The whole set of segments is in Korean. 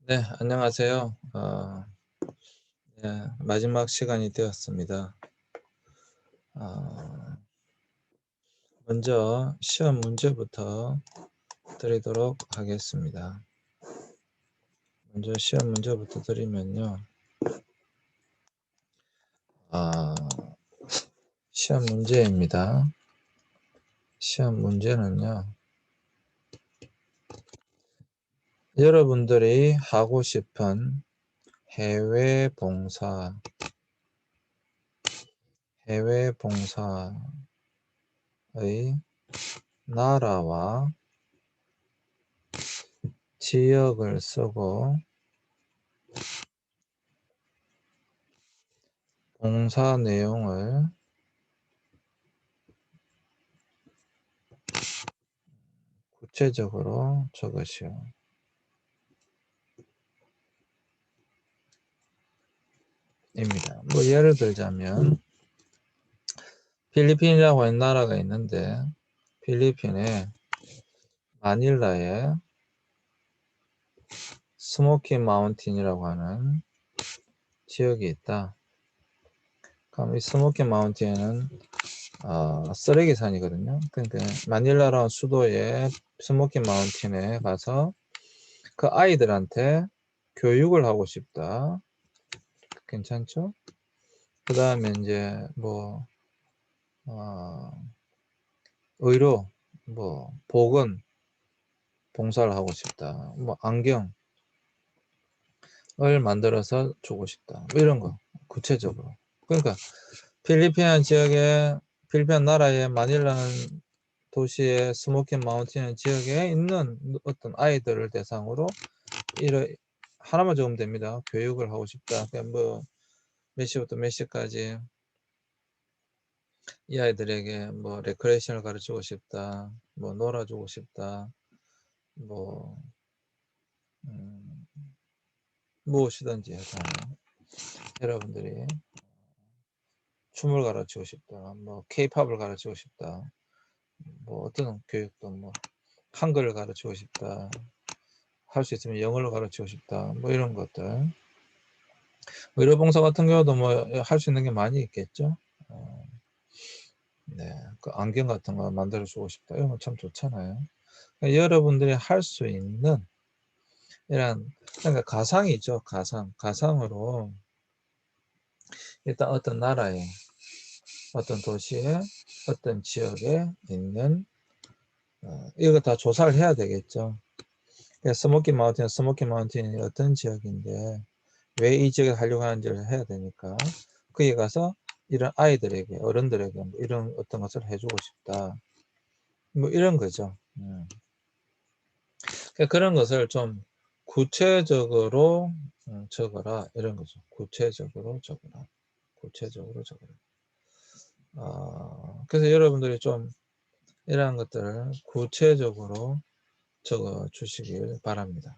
네, 안녕하세요. 네, 마지막 시간이 되었습니다. 어, 먼저 시험 문제부터 드리도록 하겠습니다. 먼저 시험 문제부터 드리면요. 아, 시험 문제입니다. 시험 문제는요. 여러분들이 하고 싶은 해외 봉사의 나라와 지역을 쓰고 봉사 내용을 구체적으로 적으시오. 입니다. 뭐 예를 들자면 필리핀이라고 하는 나라가 있는데 필리핀의 마닐라에 스모키 마운틴이라고 하는 지역이 있다. 그럼 이 스모키 마운틴은 쓰레기산이거든요. 그러니까 마닐라라는 수도의 스모키 마운틴에 가서 그 아이들한테 교육을 하고 싶다. 괜찮죠? 그 다음에 이제 뭐 의료, 뭐 보건 봉사를 하고 싶다. 뭐 안경을 만들어서 주고 싶다. 뭐 이런 거 구체적으로. 그러니까 필리핀 지역에 필리핀 나라의 마닐라는 도시의 스모키 마운틴 지역에 있는 어떤 아이들을 대상으로 이런 하나만 적으면 됩니다. 교육을 하고 싶다. 그러니까 뭐 몇 시부터 몇 시까지 이 아이들에게 뭐 레크레이션을 가르치고 싶다. 뭐 놀아주고 싶다. 뭐 음, 무엇이든지 해서 여러분들이 춤을 가르치고 싶다. 뭐 케이팝을 가르치고 싶다. 뭐 어떤 교육도 뭐 한글을 가르치고 싶다. 할 수 있으면 영어를 가르치고 싶다. 뭐 이런 것들. 의료봉사 같은 경우도 뭐 할 수 있는 게 많이 있겠죠. 어, 네, 그 안경 같은 거 만들어 주고 싶다. 이런 건 참 좋잖아요. 그러니까 여러분들이 할 수 있는 이런 그러니까 가상이죠. 가상으로 일단 어떤 나라에 어떤 도시에 어떤 지역에 있는 이거 다 조사를 해야 되겠죠. 그러니까 스모키 마운틴이 어떤 지역인데 왜 이 지역에 하려고 하는지를 해야 되니까 거기 가서 이런 아이들에게 어른들에게 뭐 이런 어떤 것을 해주고 싶다. 뭐 이런 거죠. 그러니까 그런 것을 좀 구체적으로 적어라 이런 거죠. 구체적으로 적어라. 구체적으로 적어라. 그래서 여러분들이 좀 이러한 것들을 구체적으로 적어 주시길 바랍니다.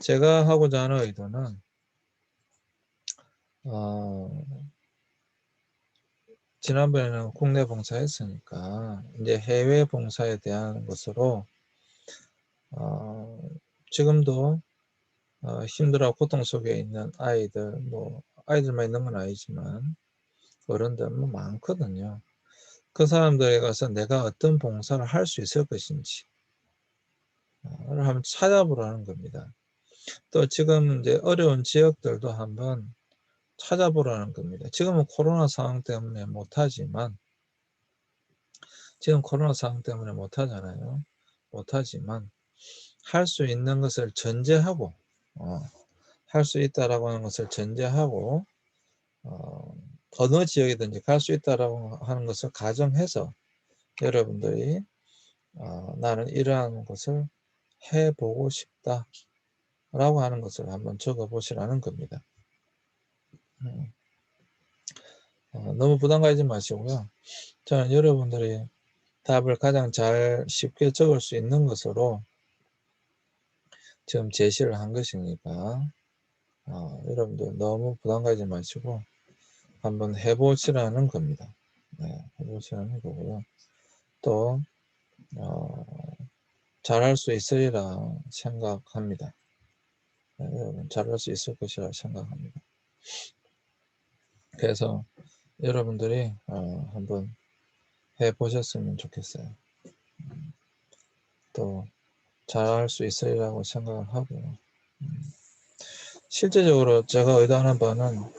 제가 하고자 하는 의도는 지난번에는 국내 봉사했으니까 이제 해외 봉사에 대한 것으로 지금도 힘들어 고통 속에 있는 아이들, 뭐 아이들만 있는 건 아니지만 어른들 뭐 많거든요. 그 사람들에 가서 내가 어떤 봉사를 할 수 있을 것인지 를 한번 찾아보라는 겁니다. 또 지금 이제 어려운 지역들도 한번 찾아보라는 겁니다. 지금은 코로나 상황 때문에 못하지만 지금 코로나 상황 때문에 못하잖아요. 못하지만 할 수 있는 것을 전제하고 할 수 있다라고 하는 것을 전제하고 어느 지역이든지 갈 수 있다라고 하는 것을 가정해서 여러분들이 나는 이러한 것을 해보고 싶다라고 하는 것을 한번 적어보시라는 겁니다. 너무 부담 가지지 마시고요. 저는 여러분들이 답을 가장 잘 쉽게 적을 수 있는 것으로 지금 제시를 한 것이니까 여러분들 너무 부담 가지지 마시고 한번 해보시라는 겁니다. 네, 해보시라는 거고요. 또 잘할 수 있으리라 생각합니다. 여러분 잘할 수 있을 것이라 생각합니다. 그래서 여러분들이 한번 해보셨으면 좋겠어요. 또 잘할 수 있으리라고 생각을 하고요. 실제적으로 제가 의도하는 바는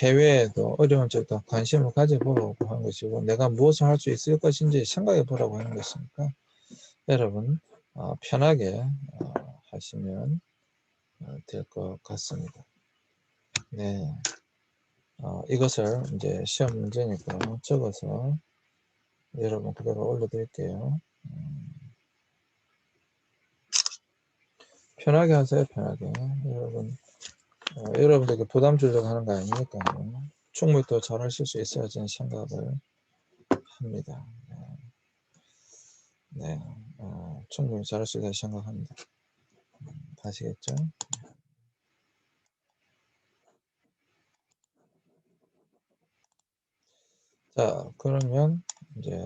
해외에도 어려운 쪽도 관심을 가져보라고 하는 것이고, 내가 무엇을 할 수 있을 것인지 생각해 보라고 하는 것이니까 여러분 편하게 하시면 될 것 같습니다. 네, 이것을 이제 시험 문제니까 적어서 여러분 그대로 올려드릴게요. 편하게 하세요. 편하게. 여러분 여러분들에게 부담 주려고 하는 거 아니니까요. 충분히 또 잘하실 수 있어야 저는 생각을 합니다. 네, 충분히 잘할 수 있다고 생각합니다. 아시겠죠? 자, 그러면 이제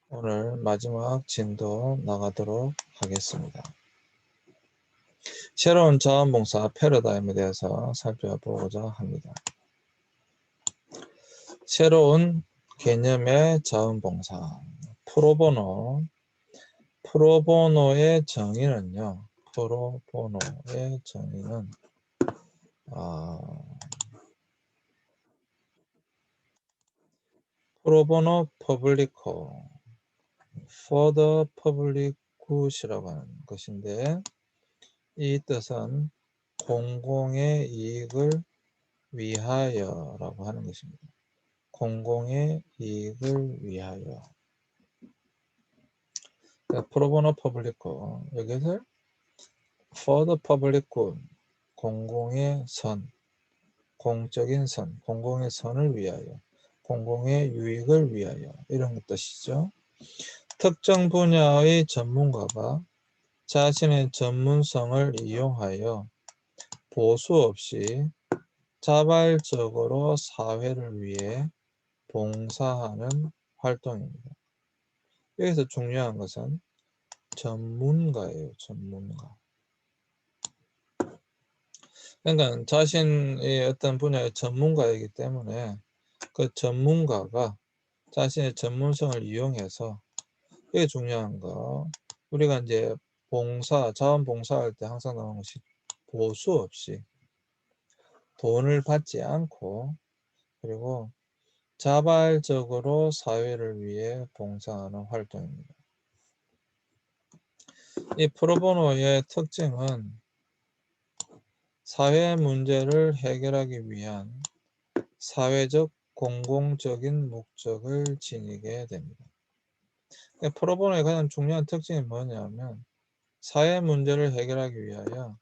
오늘 마지막 진도 나가도록 하겠습니다. 새로운 자원봉사 패러다임에 대해서 살펴보고자 합니다. 새로운 개념의 자원봉사 프로보노의 정의는요. 프로보노의 정의는 프로보노 퍼블리코 for the public good이라고 하는 것인데, 이 뜻은 공공의 이익을 위하여라고 하는 것입니다. 공공의 이익을 위하여. 그러니까 프로보노 퍼블리코, 여기서 for the public good, 공공의 선, 공적인 선, 공공의 선을 위하여, 공공의 유익을 위하여, 이런 뜻이죠. 특정 분야의 전문가가 자신의 전문성을 이용하여 보수 없이 자발적으로 사회를 위해 봉사하는 활동입니다. 여기서 중요한 것은 전문가예요. 전문가. 그러니까 자신의 어떤 분야의 전문가이기 때문에 그 전문가가 자신의 전문성을 이용해서, 이게 중요한 거. 우리가 이제 자원봉사할 때 항상 나오는 것이 보수 없이 돈을 받지 않고, 그리고 자발적으로 사회를 위해 봉사하는 활동입니다. 이 프로보노의 특징은 사회 문제를 해결하기 위한 사회적 공공적인 목적을 지니게 됩니다. 프로보노의 가장 중요한 특징이 뭐냐면 사회 문제를 해결하기 위하여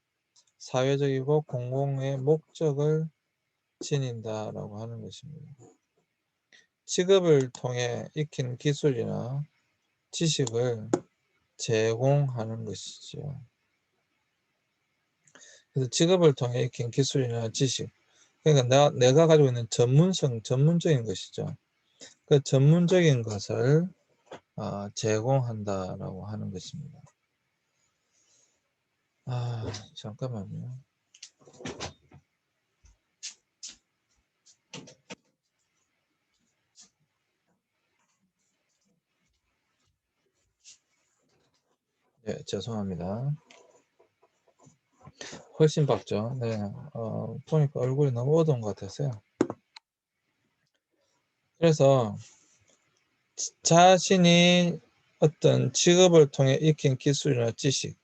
사회적이고 공공의 목적을 지닌다라고 하는 것입니다. 직업을 통해 익힌 기술이나 지식을 제공하는 것이죠. 그래서 직업을 통해 익힌 기술이나 지식, 그러니까 내가 가지고 있는 전문적인 것이죠. 그 전문적인 것을 제공한다라고 하는 것입니다. 잠깐만요. 네, 죄송합니다. 훨씬 밝죠? 네, 보니까 얼굴이 너무 어두운 것 같았어요. 그래서 자신이 어떤 직업을 통해 익힌 기술이나 지식,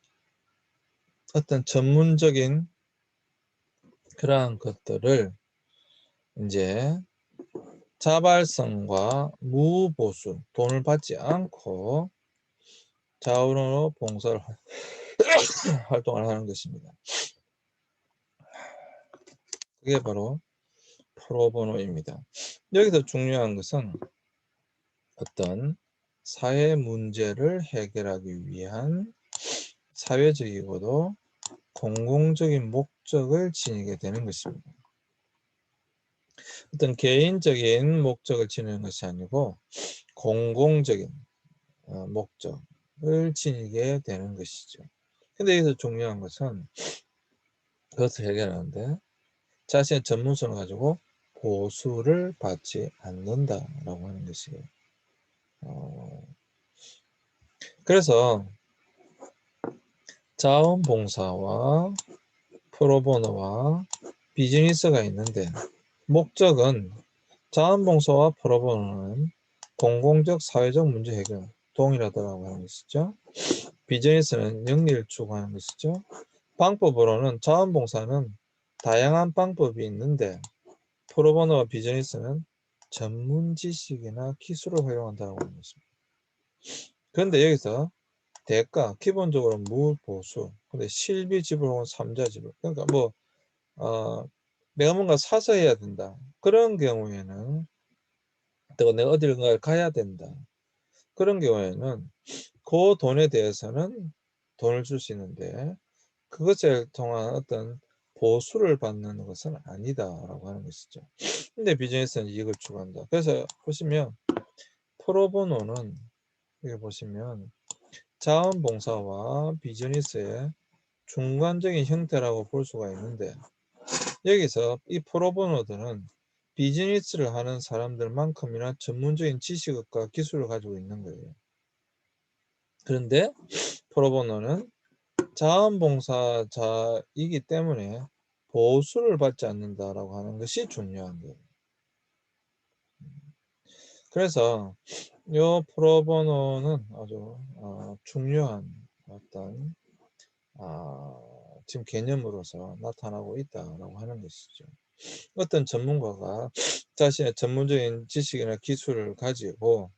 어떤 전문적인 그러한 것들을 이제 자발성과 무보수, 돈을 받지 않고 자원으로 봉사를 활동을 하는 것입니다. 그게 바로 프로보노입니다. 여기서 중요한 것은 어떤 사회 문제를 해결하기 위한 사회적이고도 공공적인 목적을 지니게 되는 것입니다. 어떤 개인적인 목적을 지니는 것이 아니고 공공적인 목적을 지니게 되는 것이죠. 근데 여기서 중요한 것은 그것을 해결하는데 자신의 전문성을 가지고 보수를 받지 않는다라고 하는 것이에요. 그래서 자원봉사와 프로보노와 비즈니스가 있는데 목적은 자원봉사와 프로보노는 공공적 사회적 문제 해결 동일하다고 하는 것이죠. 비즈니스는 영리를 추구하는 것이죠. 방법으로는 자원봉사는 다양한 방법이 있는데 프로보노와 비즈니스는 전문 지식이나 기술을 활용한다고 하는 것입니다. 그런데 여기서 대가 기본적으로 무보수 근데 실비 지불 혹은 삼자 지불 그러니까 뭐 내가 뭔가 사서 해야 된다 그런 경우에는 또 내가 어딜 가야 된다 그런 경우에는 그 돈에 대해서는 돈을 줄 수 있는데 그것을 통한 어떤 보수를 받는 것은 아니다라고 하는 것이죠. 근데 비즈니스는 이익을 추구한다. 그래서 보시면 프로보노는 여기 보시면 자원봉사와 비즈니스의 중간적인 형태라고 볼 수가 있는데 여기서 이 프로보노들은 비즈니스를 하는 사람들만큼이나 전문적인 지식과 기술을 가지고 있는 거예요. 그런데 프로보노는 자원봉사자이기 때문에 보수를 받지 않는다라고 하는 것이 중요한 거예요. 그래서 이 프로보노는 아주 중요한 어떤 지금 개념으로서 나타나고 있다라고 하는 것이죠. 어떤 전문가가 자신의 전문적인 지식이나 기술을 가지고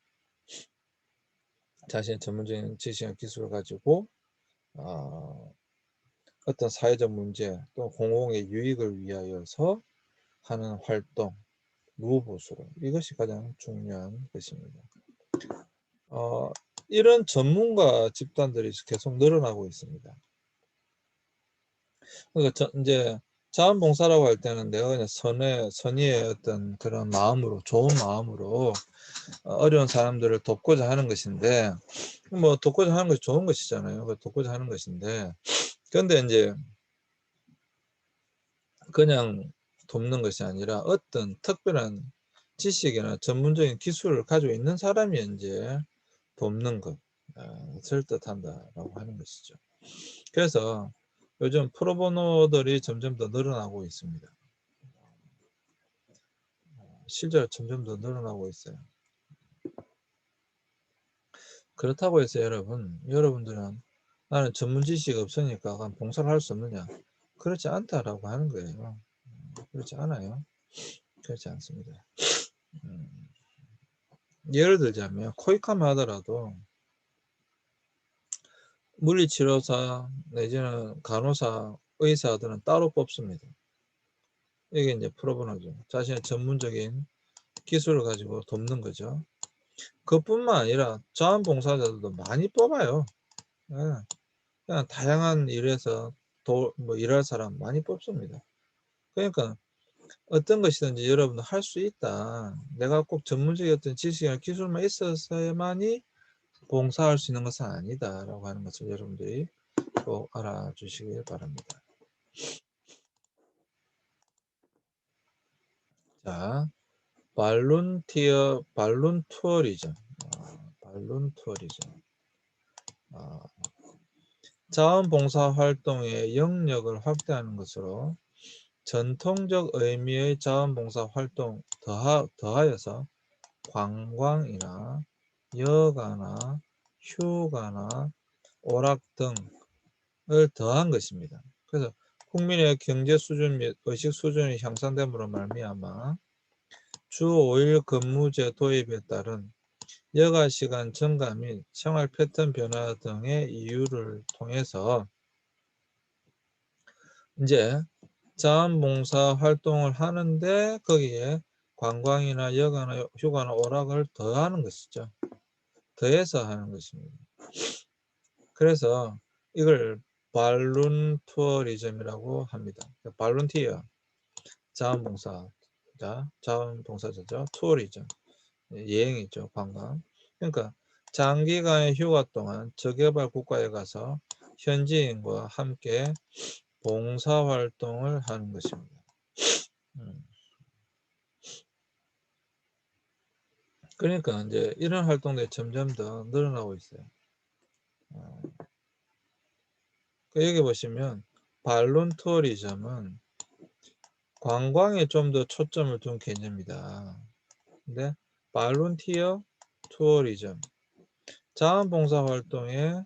어떤 사회적 문제 또 공공의 유익을 위하여서 하는 활동, 무보수로 이것이 가장 중요한 것입니다. 이런 전문가 집단들이 계속 늘어나고 있습니다. 그러니까 이제 자원봉사라고 할 때는 내가 그냥 선의의 어떤 그런 마음으로 좋은 마음으로 어려운 사람들을 돕고자 하는 것인데 뭐 돕고자 하는 것이 좋은 것이잖아요. 돕고자 하는 것인데 그런데 이제 그냥 돕는 것이 아니라 어떤 특별한 지식이나 전문적인 기술을 가지고 있는 사람이 이제 돕는 것을 뜻한다라고 하는 것이죠. 그래서 요즘 프로보노들이 점점 더 늘어나고 있습니다. 실제로 점점 더 늘어나고 있어요. 그렇다고 해서 여러분들은 나는 전문 지식이 없으니까 봉사를 할 수 없느냐? 그렇지 않다라고 하는 거예요. 그렇지 않아요. 그렇지 않습니다. 예를 들자면 코이카만 하더라도 물리치료사 내지는 간호사, 의사들은 따로 뽑습니다. 이게 이제 프로보노죠. 자신의 전문적인 기술을 가지고 돕는 거죠. 그뿐만 아니라 자원봉사자들도 많이 뽑아요. 예. 그냥 다양한 일에서 뭐 일할 사람 많이 뽑습니다. 그러니까 어떤 것이든지 여러분도 할 수 있다. 내가 꼭 전문적인 어떤 지식이나 기술만 있어서만이 봉사할 수 있는 것은 아니다라고 하는 것을 여러분들이 꼭 알아주시길 바랍니다. 자, 발룬 투어리즘. 발룬 투어리즘. 자원봉사 활동의 영역을 확대하는 것으로 전통적 의미의 자원봉사 활동 더하여서 관광이나 여가나 휴가나 오락 등을 더한 것입니다. 그래서 국민의 경제 수준 및 의식 수준이 향상됨으로 말미암아 주 5일 근무제 도입에 따른 여가 시간 증가 및 생활 패턴 변화 등의 이유를 통해서 이제 자원봉사 활동을 하는데 거기에 관광이나 여가나 휴가나 오락을 더하는 것이죠. 더해서 하는 것입니다. 그래서 이걸 발룬 투어리즘이라고 합니다. 발룬티어 자원봉사자죠. 투어리즘 여행이죠. 관광. 그러니까 장기간의 휴가 동안 저개발 국가에 가서 현지인과 함께 봉사활동을 하는 것입니다. 그러니까 이제 이런 활동들이 점점 더 늘어나고 있어요. 여기 보시면 발론 투어리즘은 관광에 좀 더 초점을 둔 개념이다. 근데 발론티어 투어리즘 자원봉사 활동에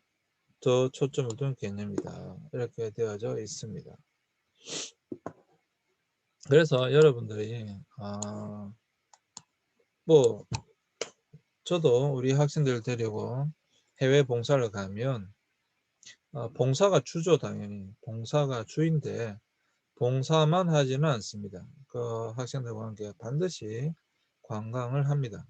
더 초점을 둔 개념이다. 이렇게 되어져 있습니다. 그래서 여러분들이 뭐 저도 우리 학생들 데리고 해외 봉사를 가면 봉사가 주죠. 당연히 봉사가 주인데 봉사만 하지는 않습니다. 그 학생들과 함께 반드시 관광을 합니다.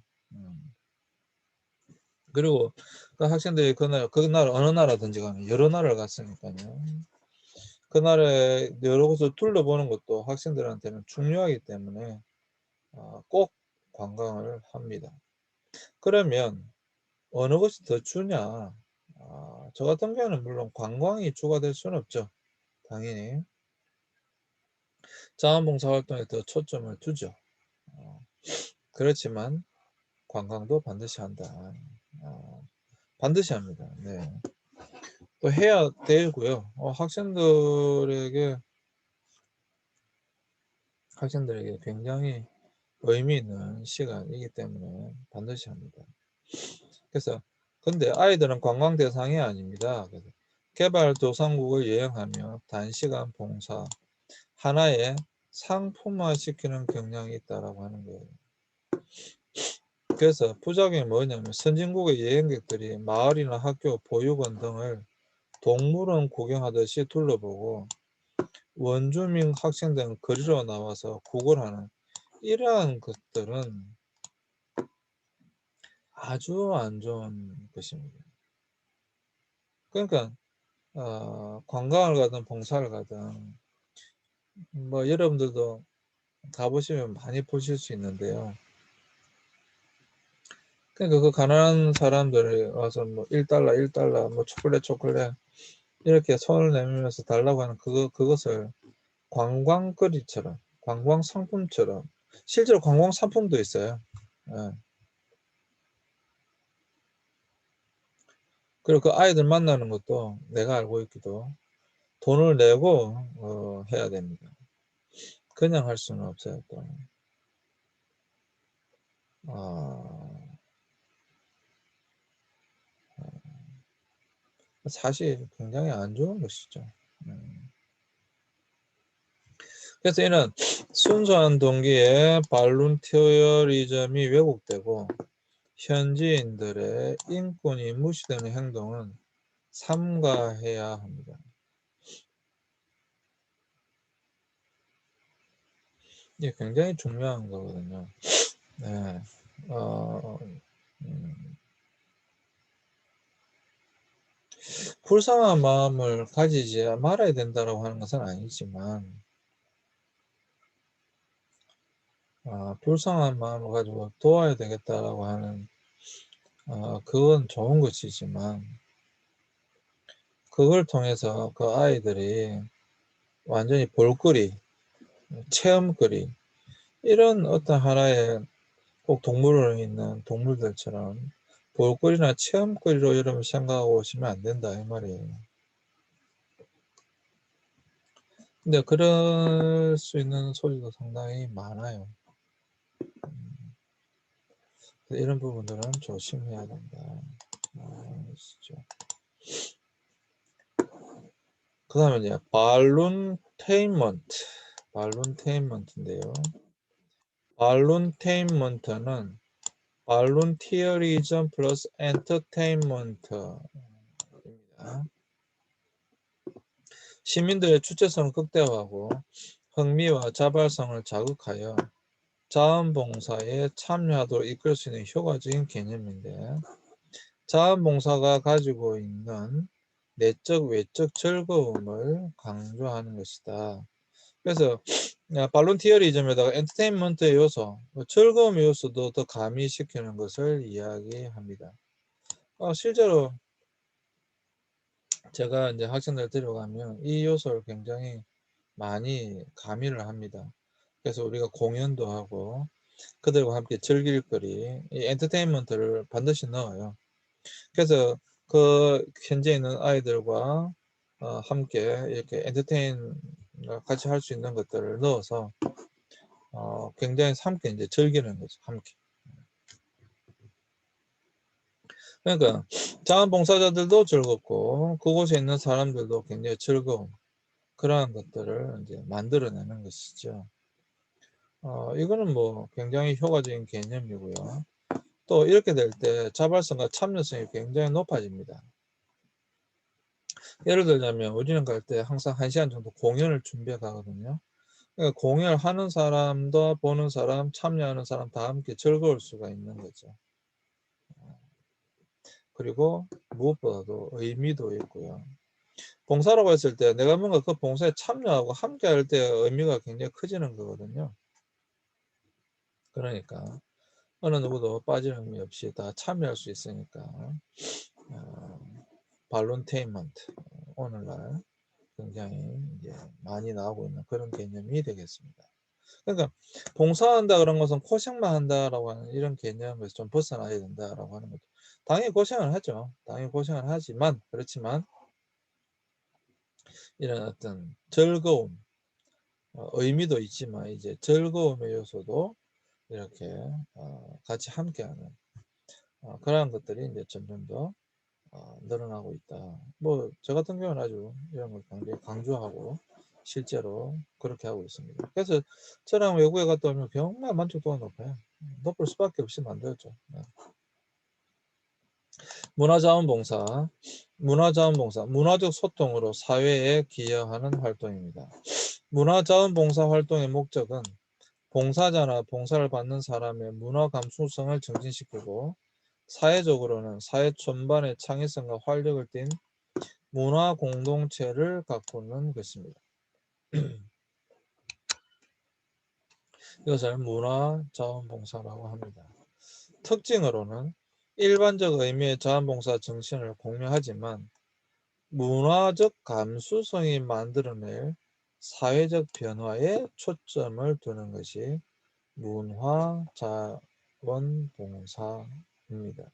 그리고 그 학생들이 그날 어느 나라든지 가면 여러 나라를 갔으니까요. 그 나라에 여러 곳을 둘러보는 것도 학생들한테는 중요하기 때문에 꼭 관광을 합니다. 그러면 어느 것이 더 주냐? 저 같은 경우는 물론 관광이 주가 될 수는 없죠. 당연히 자원봉사 활동에 더 초점을 두죠. 그렇지만 관광도 반드시 한다. 반드시 합니다. 네. 또 해야 되고요. 학생들에게 굉장히 의미 있는 시간이기 때문에 반드시 합니다. 그래서 근데 아이들은 관광 대상이 아닙니다. 그래서 개발도상국을 여행하며 단시간 봉사 하나의 상품화 시키는 경향이 있다라고 하는 거예요. 그래서 부작용이 뭐냐면 선진국의 여행객들이 마을이나 학교, 보육원 등을 동물원 구경하듯이 둘러보고 원주민 학생 등 거리로 나와서 구걸하는 이러한 것들은 아주 안 좋은 것입니다. 그러니까 관광을 가든 봉사를 가든 뭐 여러분들도 가보시면 많이 보실 수 있는데요. 그러니까 그 가난한 사람들이 와서 뭐 1달러, 1달러, 뭐 초콜릿 이렇게 손을 내밀면서 달라고 하는 그것을 관광거리처럼, 관광 상품처럼, 실제로 관광 상품도 있어요. 예. 그리고 그 아이들 만나는 것도 내가 알고 있기도 돈을 내고 해야 됩니다. 그냥 할 수는 없어요. 또. 사실 굉장히 안 좋은 것이죠. 그래서 이는 순수한 동기의 발룬티어리즘이 왜곡되고 현지인들의 인권이 무시되는 행동은 삼가해야 합니다. 이게 굉장히 중요한 거거든요. 네. 불쌍한 마음을 가지지 말아야 된다고 하는 것은 아니지만 불쌍한 마음을 가지고 도와야 되겠다라고 하는 그건 좋은 것이지만 그걸 통해서 그 아이들이 완전히 볼거리, 체험거리 이런 어떤 하나의 꼭 동물원에 있는 동물들처럼 볼거리나 체험거리로 여러분 생각하고 오시면 안 된다 이 말이에요. 근데 그럴 수 있는 소리도 상당히 많아요. 이런 부분들은 조심해야 된다. 아시죠? 그 다음에 이제 발룬테인먼트인데요. 발룬테인먼트는 발룬티어리즘 플러스 엔터테인먼트입니다. 시민들의 주체성을 극대화하고 흥미와 자발성을 자극하여 자원봉사에 참여하도록 이끌 수 있는 효과적인 개념인데 자원봉사가 가지고 있는 내적 외적 즐거움을 강조하는 것이다. 그래서 발론티어리즘에다가 엔터테인먼트의 요소, 즐거움 요소도 더 가미시키는 것을 이야기합니다. 실제로 제가 이제 학생들 데려가면 이 요소를 굉장히 많이 가미를 합니다. 그래서 우리가 공연도 하고 그들과 함께 즐길 거리, 이 엔터테인먼트를 반드시 넣어요. 그래서 그 현재 있는 아이들과 함께 이렇게 엔터테인 같이 할 수 있는 것들을 넣어서 굉장히 함께 이제 즐기는 거죠. 함께. 그러니까 자원봉사자들도 즐겁고 그곳에 있는 사람들도 굉장히 즐거운 그러한 것들을 이제 만들어내는 것이죠. 이거는 뭐 굉장히 효과적인 개념이고요. 또 이렇게 될 때 자발성과 참여성이 굉장히 높아집니다. 예를 들자면 우리는 갈 때 항상 1시간 정도 공연을 준비해 가거든요. 그러니까 공연을 하는 사람도 보는 사람, 참여하는 사람 다 함께 즐거울 수가 있는 거죠. 그리고 무엇보다도 의미도 있고요. 봉사라고 했을 때 내가 뭔가 그 봉사에 참여하고 함께 할 때 의미가 굉장히 커지는 거거든요. 그러니까 어느 누구도 빠짐없이 없이 다 참여할 수 있으니까 발론테인먼트 오늘날 굉장히 이제 많이 나오고 있는 그런 개념이 되겠습니다. 그러니까 봉사한다 그런 것은 고생만 한다라고 하는 이런 개념에서 좀 벗어나야 된다라고 하는 거죠. 당연히 고생을 하죠. 당연히 고생을 하지만 그렇지만 이런 어떤 즐거움, 의미도 있지만 이제 즐거움의 요소도 이렇게 같이 함께하는 그러한 것들이 이제 점점 더 늘어나고 있다. 뭐 저 같은 경우는 아주 이런 걸 굉장히 강조하고 실제로 그렇게 하고 있습니다. 그래서 저랑 외국에 갔다 오면 정말 만족도가 높아요. 높을 수밖에 없이 만들었죠. 네. 문화자원봉사, 문화적 소통으로 사회에 기여하는 활동입니다. 문화자원봉사 활동의 목적은 봉사자나 봉사를 받는 사람의 문화 감수성을 증진시키고 사회적으로는 사회 전반의 창의성과 활력을 띤 문화 공동체를 가꾸는 것입니다. 이것을 문화자원봉사라고 합니다. 특징으로는 일반적 의미의 자원봉사 정신을 공유하지만 문화적 감수성이 만들어낼 사회적 변화에 초점을 두는 것이 문화자원봉사입니다.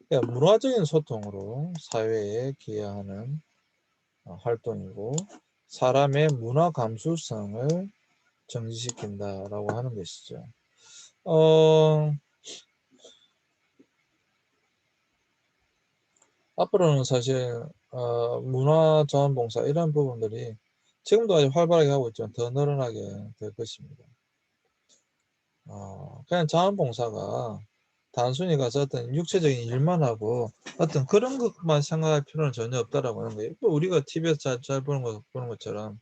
그러니까 문화적인 소통으로 사회에 기여하는 활동이고 사람의 문화 감수성을 정지시킨다라고 하는 것이죠. 앞으로는 사실 문화자원봉사 이런 부분들이 지금도 아주 활발하게 하고 있지만 더 늘어나게 될 것입니다. 그냥 자원봉사가 단순히 가서 어떤 육체적인 일만 하고 어떤 그런 것만 생각할 필요는 전혀 없다라고 하는 거예요. 우리가 TV에서 잘 보는 것처럼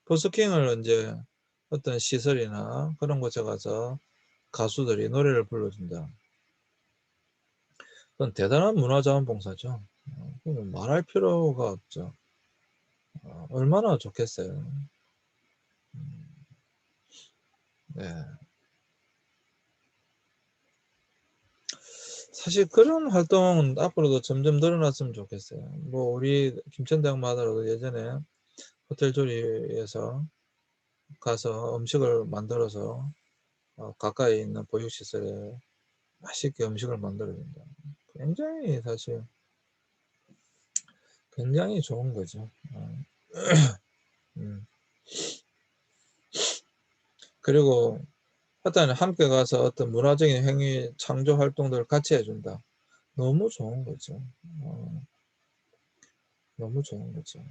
버스킹을 이제 어떤 시설이나 그런 곳에 가서 가수들이 노래를 불러준다. 그건 대단한 문화자원봉사죠. 말할 필요가 없죠. 얼마나 좋겠어요. 네. 사실 그런 활동은 앞으로도 점점 늘어났으면 좋겠어요. 뭐 우리 김천대학만 하더라도 예전에 호텔 조리에서 가서 음식을 만들어서 가까이 있는 보육시설에 맛있게 음식을 만들어준다. 굉장히 사실 굉장히 좋은 거죠. 음. 그리고 하여튼 함께 가서 어떤 문화적인 행위 창조 활동들을 같이 해준다. 너무 좋은 거죠. 너무 좋은 거죠.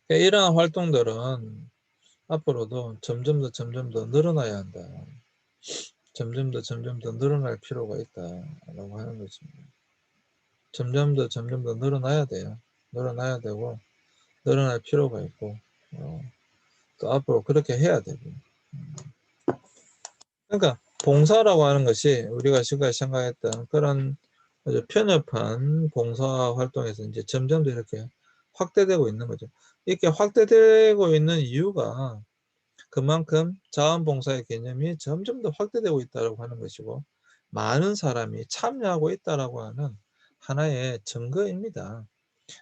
그러니까 이러한 활동들은 앞으로도 점점 더 늘어나야 한다. 점점 더 늘어날 필요가 있다라고 하는 것입니다. 점점 더 늘어나야 돼요. 늘어나야 되고 늘어날 필요가 있고 또 앞으로 그렇게 해야 되고. 그러니까 봉사라고 하는 것이 우리가 지금까지 생각했던 그런 아주 편협한 봉사 활동에서 이제 점점 더 이렇게 확대되고 있는 거죠. 이렇게 확대되고 있는 이유가 그만큼 자원봉사의 개념이 점점 더 확대되고 있다고 하는 것이고 많은 사람이 참여하고 있다라고 하는 하나의 증거입니다.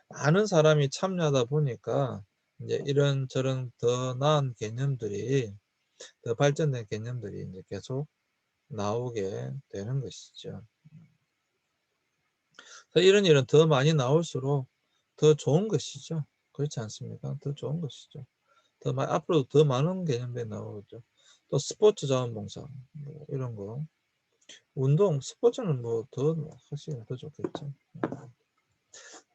많은 사람이 참여하다 보니까 이제 이런저런 더 나은 개념들이, 더 발전된 개념들이 이제 계속 나오게 되는 것이죠. 그래서 이런 더 많이 나올수록 더 좋은 것이죠. 그렇지 않습니까? 더 좋은 것이죠. 앞으로도 더 많은 개념들이 나오죠. 또 스포츠 자원봉사 뭐 이런 거, 운동, 스포츠는 뭐 더 확실히 더 좋겠죠.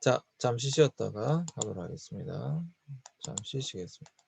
자, 잠시 쉬었다가 하도록 하겠습니다. 잠시 쉬겠습니다.